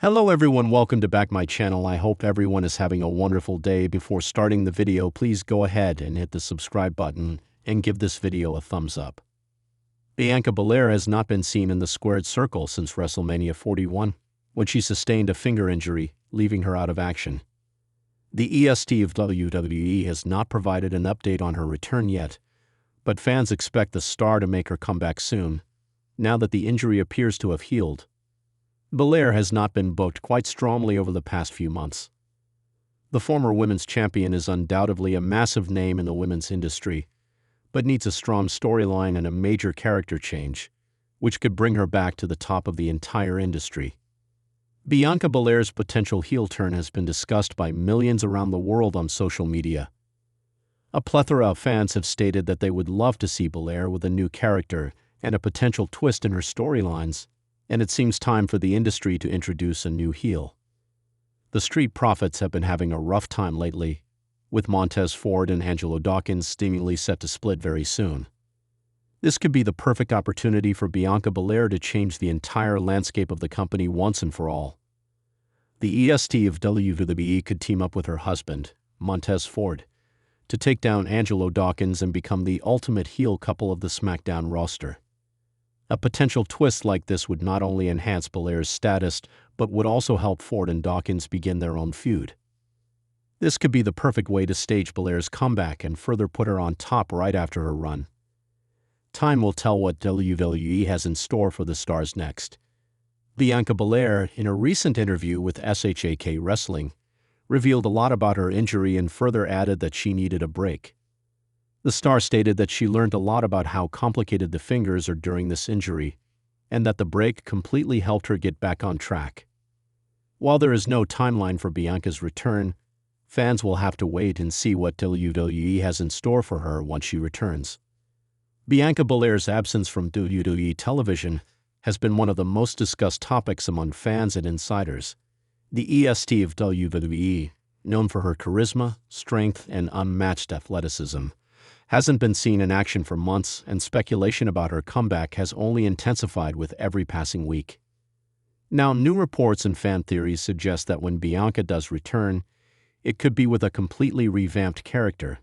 Hello everyone, welcome to back my channel. I hope everyone is having a wonderful day. Before starting the video, please go ahead and hit the subscribe button and give this video a thumbs up. Bianca Belair has not been seen in the squared circle since WrestleMania 41, when she sustained a finger injury, leaving her out of action. The EST of WWE has not provided an update on her return yet, but fans expect the star to make her comeback soon, now that the injury appears to have healed. Belair has not been booked quite strongly over the past few months. The former women's champion is undoubtedly a massive name in the women's industry, but needs a strong storyline and a major character change, which could bring her back to the top of the entire industry. Bianca Belair's potential heel turn has been discussed by millions around the world on social media. A plethora of fans have stated that they would love to see Belair with a new character and a potential twist in her storylines, and it seems time for the industry to introduce a new heel. The Street Profits have been having a rough time lately, with Montez Ford and Angelo Dawkins seemingly set to split very soon. This could be the perfect opportunity for Bianca Belair to change the entire landscape of the company once and for all. The EST of WWE could team up with her husband, Montez Ford, to take down Angelo Dawkins and become the ultimate heel couple of the SmackDown roster. A potential twist like this would not only enhance Belair's status, but would also help Ford and Dawkins begin their own feud. This could be the perfect way to stage Belair's comeback and further put her on top right after her run. Time will tell what WWE has in store for the stars next. Bianca Belair, in a recent interview with SHAK Wrestling, revealed a lot about her injury and further added that she needed a break. The star stated that she learned a lot about how complicated the fingers are during this injury, and that the break completely helped her get back on track. While there is no timeline for Bianca's return, fans will have to wait and see what WWE has in store for her once she returns. Bianca Belair's absence from WWE television has been one of the most discussed topics among fans and insiders. The EST of WWE, known for her charisma, strength, and unmatched athleticism, hasn't been seen in action for months, and speculation about her comeback has only intensified with every passing week. Now, new reports and fan theories suggest that when Bianca does return, it could be with a completely revamped character.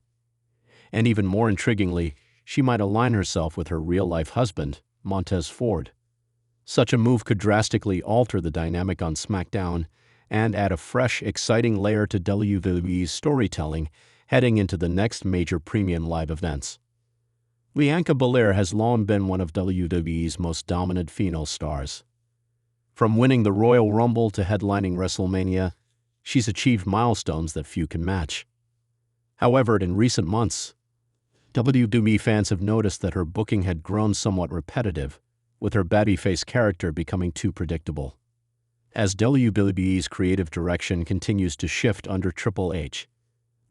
And even more intriguingly, she might align herself with her real-life husband, Montez Ford. Such a move could drastically alter the dynamic on SmackDown and add a fresh, exciting layer to WWE's storytelling heading into the next major premium live events. Bianca Belair has long been one of WWE's most dominant female stars. From winning the Royal Rumble to headlining WrestleMania, she's achieved milestones that few can match. However, in recent months, WWE fans have noticed that her booking had grown somewhat repetitive, with her babyface character becoming too predictable. As WWE's creative direction continues to shift under Triple H,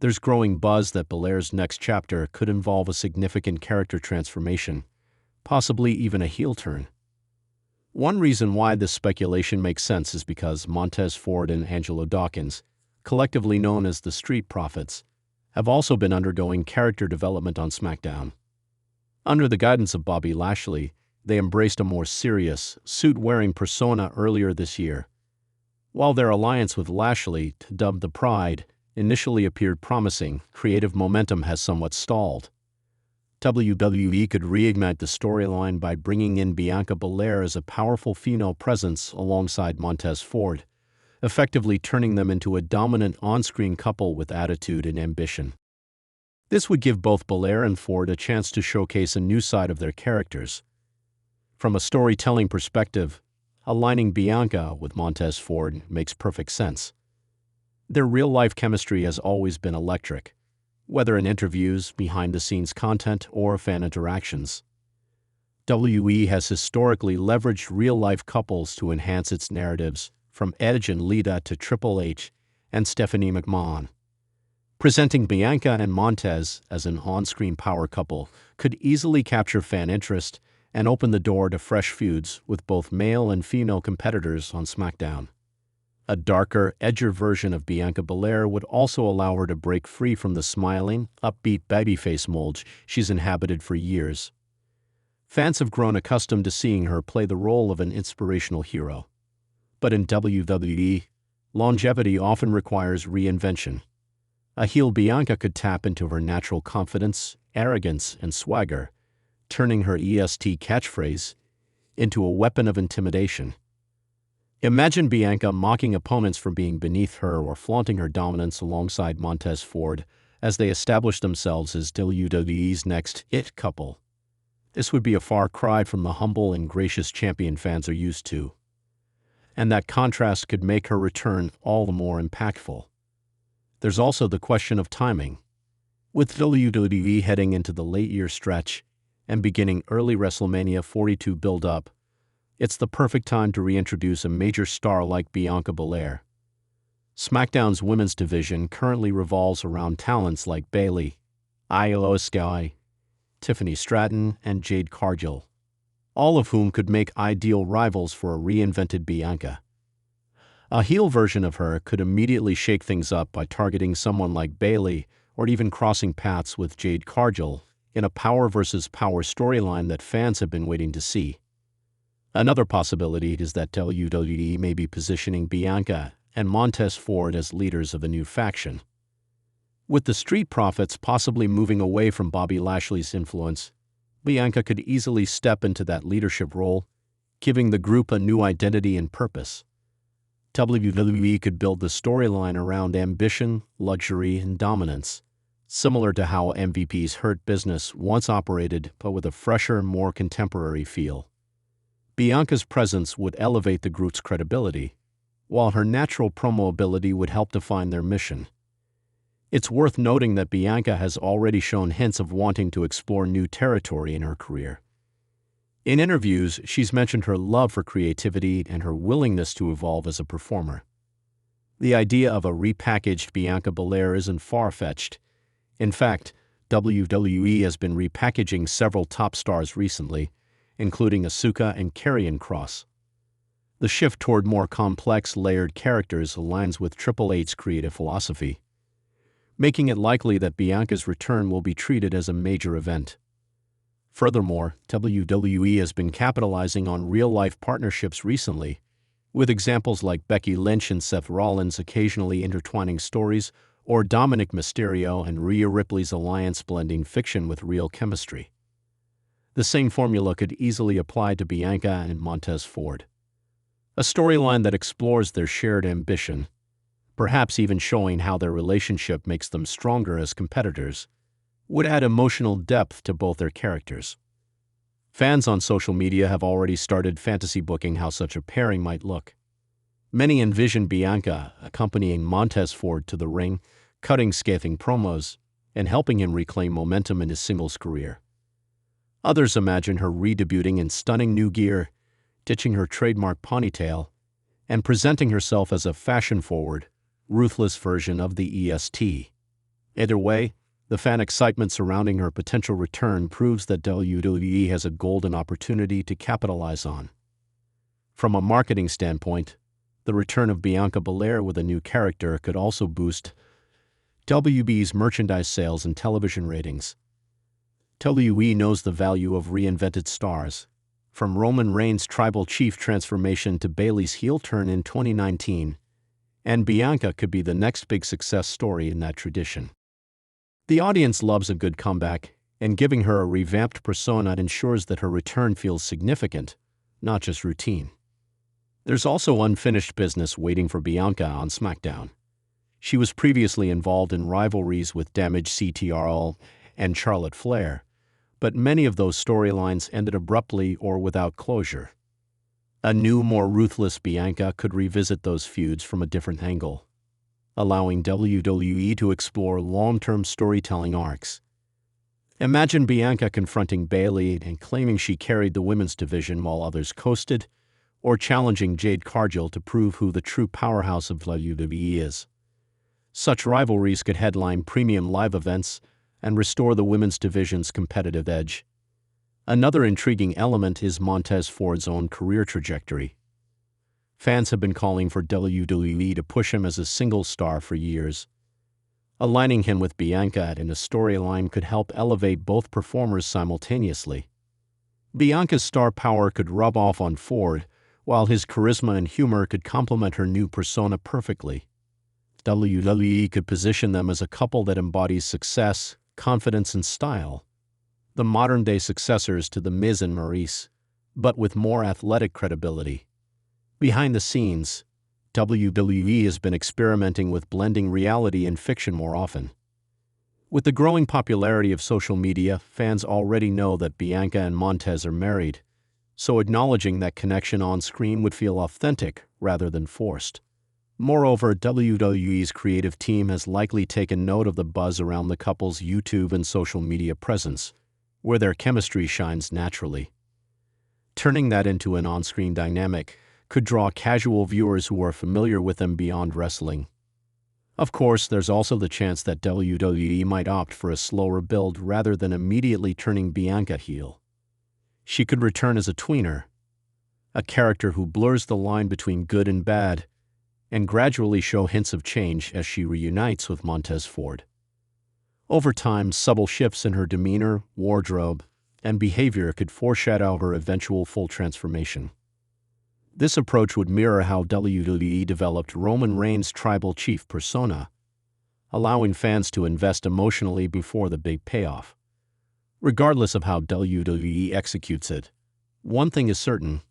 there's growing buzz that Belair's next chapter could involve a significant character transformation, possibly even a heel turn. One reason why this speculation makes sense is because Montez Ford and Angelo Dawkins, collectively known as the Street Profits, have also been undergoing character development on SmackDown. Under the guidance of Bobby Lashley, they embraced a more serious, suit-wearing persona earlier this year. While their alliance with Lashley, dubbed the Pride, initially appeared promising, creative momentum has somewhat stalled. WWE could reignite the storyline by bringing in Bianca Belair as a powerful female presence alongside Montez Ford, effectively turning them into a dominant on-screen couple with attitude and ambition. This would give both Belair and Ford a chance to showcase a new side of their characters. From a storytelling perspective, aligning Bianca with Montez Ford makes perfect sense. Their real-life chemistry has always been electric, whether in interviews, behind-the-scenes content, or fan interactions. WWE has historically leveraged real-life couples to enhance its narratives, from Edge and Lita to Triple H and Stephanie McMahon. Presenting Bianca and Montez as an on-screen power couple could easily capture fan interest and open the door to fresh feuds with both male and female competitors on SmackDown. A darker, edgier version of Bianca Belair would also allow her to break free from the smiling, upbeat babyface mold she's inhabited for years. Fans have grown accustomed to seeing her play the role of an inspirational hero. But in WWE, longevity often requires reinvention. A heel Bianca could tap into her natural confidence, arrogance, and swagger, turning her EST catchphrase into a weapon of intimidation. Imagine Bianca mocking opponents for being beneath her or flaunting her dominance alongside Montez Ford as they establish themselves as WWE's next it couple. This would be a far cry from the humble and gracious champion fans are used to. And that contrast could make her return all the more impactful. There's also the question of timing. With WWE heading into the late-year stretch and beginning early WrestleMania 42 build-up, it's the perfect time to reintroduce a major star like Bianca Belair. SmackDown's women's division currently revolves around talents like Bayley, Io Sky, Tiffany Stratton, and Jade Cargill, all of whom could make ideal rivals for a reinvented Bianca. A heel version of her could immediately shake things up by targeting someone like Bayley or even crossing paths with Jade Cargill in a power versus power storyline that fans have been waiting to see. Another possibility is that WWE may be positioning Bianca and Montez Ford as leaders of a new faction. With the Street Profits possibly moving away from Bobby Lashley's influence, Bianca could easily step into that leadership role, giving the group a new identity and purpose. WWE could build the storyline around ambition, luxury, and dominance, similar to how MVP's Hurt Business once operated, but with a fresher, more contemporary feel. Bianca's presence would elevate the group's credibility, while her natural promo ability would help define their mission. It's worth noting that Bianca has already shown hints of wanting to explore new territory in her career. In interviews, she's mentioned her love for creativity and her willingness to evolve as a performer. The idea of a repackaged Bianca Belair isn't far-fetched. In fact, WWE has been repackaging several top stars recently, including Asuka and Karrion Kross. The shift toward more complex, layered characters aligns with Triple H's creative philosophy, making it likely that Bianca's return will be treated as a major event. Furthermore, WWE has been capitalizing on real-life partnerships recently, with examples like Becky Lynch and Seth Rollins occasionally intertwining stories, or Dominic Mysterio and Rhea Ripley's alliance blending fiction with real chemistry. The same formula could easily apply to Bianca and Montez Ford. A storyline that explores their shared ambition, perhaps even showing how their relationship makes them stronger as competitors, would add emotional depth to both their characters. Fans on social media have already started fantasy booking how such a pairing might look. Many envision Bianca accompanying Montez Ford to the ring, cutting scathing promos, and helping him reclaim momentum in his singles career. Others imagine her redebuting in stunning new gear, ditching her trademark ponytail, and presenting herself as a fashion-forward, ruthless version of the EST. Either way, the fan excitement surrounding her potential return proves that WWE has a golden opportunity to capitalize on. From a marketing standpoint, the return of Bianca Belair with a new character could also boost WWE's merchandise sales and television ratings. WWE knows the value of reinvented stars, from Roman Reigns' tribal chief transformation to Bayley's heel turn in 2019, and Bianca could be the next big success story in that tradition. The audience loves a good comeback, and giving her a revamped persona ensures that her return feels significant, not just routine. There's also unfinished business waiting for Bianca on SmackDown. She was previously involved in rivalries with Damage CTRL and Charlotte Flair, but many of those storylines ended abruptly or without closure. A new, more ruthless Bianca could revisit those feuds from a different angle, allowing WWE to explore long-term storytelling arcs. Imagine Bianca confronting Bayley and claiming she carried the women's division while others coasted, or challenging Jade Cargill to prove who the true powerhouse of WWE is. Such rivalries could headline premium live events and restore the women's division's competitive edge. Another intriguing element is Montez Ford's own career trajectory. Fans have been calling for WWE to push him as a single star for years. Aligning him with Bianca in a storyline could help elevate both performers simultaneously. Bianca's star power could rub off on Ford, while his charisma and humor could complement her new persona perfectly. WWE could position them as a couple that embodies success, confidence, and style, the modern-day successors to The Miz and Maurice, but with more athletic credibility. Behind the scenes, WWE has been experimenting with blending reality and fiction more often. With the growing popularity of social media, fans already know that Bianca and Montez are married, so acknowledging that connection on screen would feel authentic rather than forced. Moreover, WWE's creative team has likely taken note of the buzz around the couple's YouTube and social media presence, where their chemistry shines naturally. Turning that into an on-screen dynamic could draw casual viewers who are familiar with them beyond wrestling. Of course, there's also the chance that WWE might opt for a slower build rather than immediately turning Bianca heel. She could return as a tweener, a character who blurs the line between good and bad, and gradually show hints of change as she reunites with Montez Ford. Over time, subtle shifts in her demeanor, wardrobe, and behavior could foreshadow her eventual full transformation. This approach would mirror how WWE developed Roman Reigns' tribal chief persona, allowing fans to invest emotionally before the big payoff. Regardless of how WWE executes it, one thing is certain: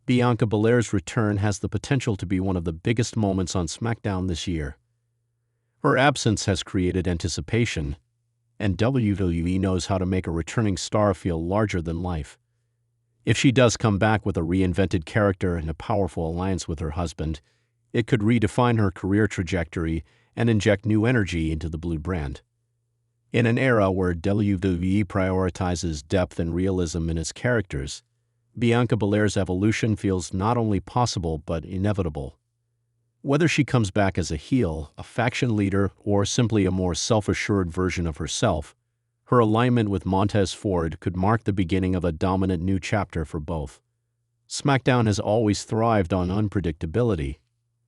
Bianca Belair's return has the potential to be one of the biggest moments on SmackDown this year. Her absence has created anticipation, and WWE knows how to make a returning star feel larger than life. If she does come back with a reinvented character and a powerful alliance with her husband, it could redefine her career trajectory and inject new energy into the Blue brand. In an era where WWE prioritizes depth and realism in its characters, Bianca Belair's evolution feels not only possible but inevitable. Whether she comes back as a heel, a faction leader, or simply a more self-assured version of herself, her alignment with Montez Ford could mark the beginning of a dominant new chapter for both. SmackDown has always thrived on unpredictability,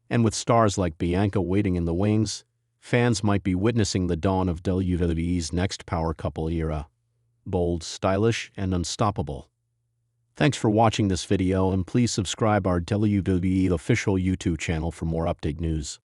and with stars like Bianca waiting in the wings, fans might be witnessing the dawn of WWE's next power couple era. Bold, stylish, and unstoppable. Thanks for watching this video, and please subscribe our WWE official YouTube channel for more update news.